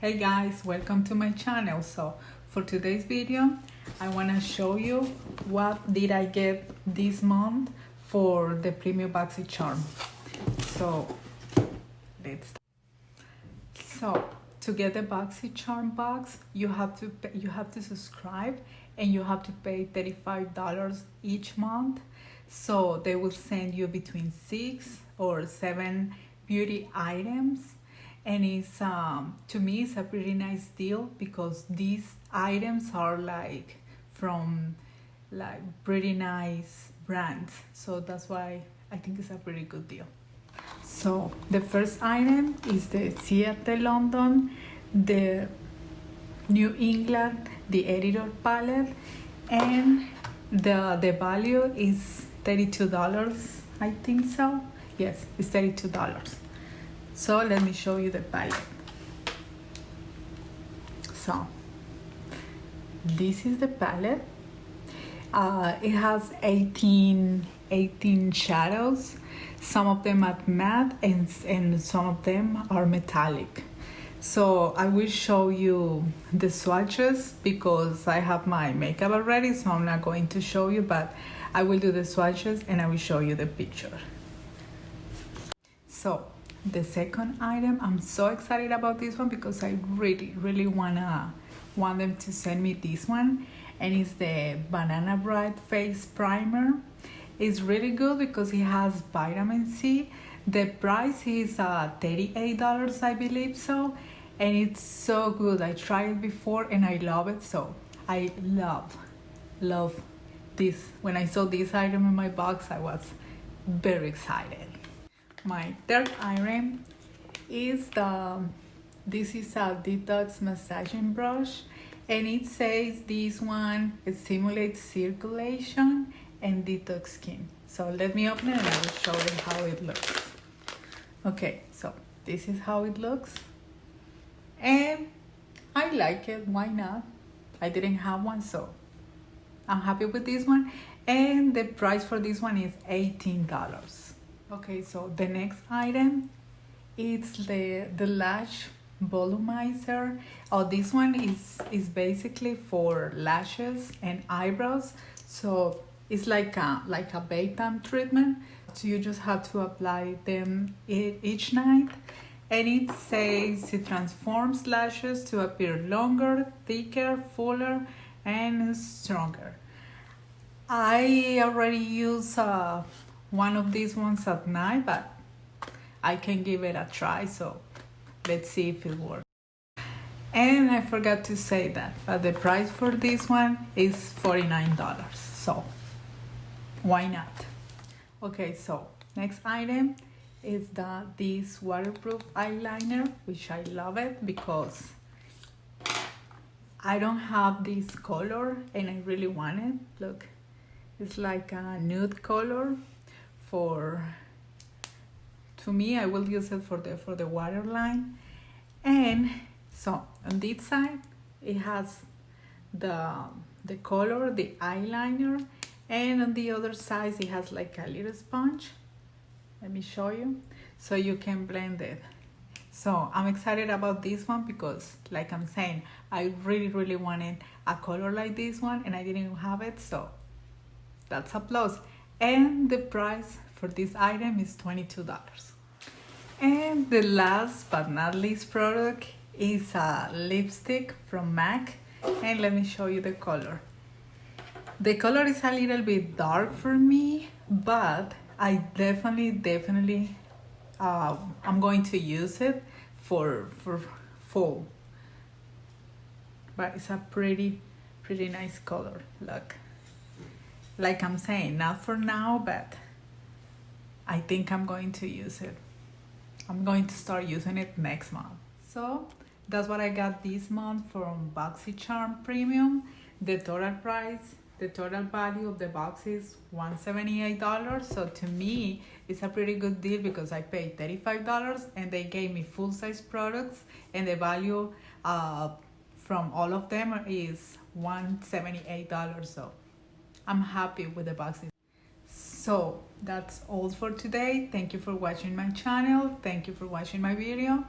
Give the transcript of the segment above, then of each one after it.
Hey guys, welcome to my channel. So for today's video I want to show you what did I get this month for the premium Boxycharm. So to get the Boxycharm box, you have to subscribe and you have to pay $35 each month. So they will send you between 6 or 7 beauty items, and it's to me it's a pretty nice deal because these items are like from like pretty nice brands, so that's why I think it's a pretty good deal. So the first item is the Seattle London, the New England, the Editor palette, and the value is $32. I think so. Yes, it's $32. So let me show you the palette. So this is the palette. It has 18 shadows. Some of them are matte and some of them are metallic. So I will show you the swatches because I have my makeup already, so I'm not going to show you, but I will do the swatches and I will show you the picture. So the second item, I'm so excited about this one because I really want them to send me this one, and it's the Banana Bright Face Primer. It's really good because it has vitamin C. The price is $38, I believe so, and it's so good. I tried it before and I love it, so I love this. When I saw this item in my box, I was very excited. My third item is this is a Detox massaging brush, and it says this one stimulates circulation and detox skin. So let me open it and I will show you how it looks. Okay, so this is how it looks, and I like it. Why not? I didn't have one, so I'm happy with this one, and the price for this one is $18. Okay, so the next item is the Lash Volumizer. Oh, this one is basically for lashes and eyebrows. So it's like a bedtime treatment. So you just have to apply them each night. And it says it transforms lashes to appear longer, thicker, fuller, and stronger. I already use one of these ones at night, but I can give it a try, so let's see if it works. And I forgot to say that, but the price for this one is $49, so why not? Okay, so next item is this waterproof eyeliner, which I love it because I don't have this color and I really want it. Look, it's like a nude color. To me, I will use it for the waterline. And so on this side it has the color, the eyeliner, and on the other side it has like a little sponge. Let me show you so you can blend it. So I'm excited about this one because, like I'm saying, I really wanted a color like this one and I didn't have it, so that's a plus. And the price for this item is $22. And the last but not least product is a lipstick from MAC, and let me show you the color. The color is a little bit dark for me, but I definitely I'm going to use it for fall. But it's a pretty nice color. Look, like I'm saying, not for now, but I think I'm going to use it. I'm going to start using it next month. So that's what I got this month from Boxycharm Premium. The total value of the box is $178. So to me, it's a pretty good deal because I paid $35 and they gave me full-size products, and the value from all of them is $178. So I'm happy with the boxes. So that's all for today. Thank you for watching my channel. Thank you for watching my video.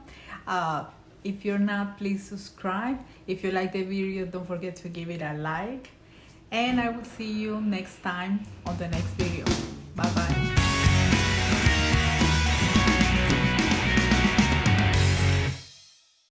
If you're not, please subscribe. If you like the video, don't forget to give it a like. And I will see you next time on the next video. Bye bye.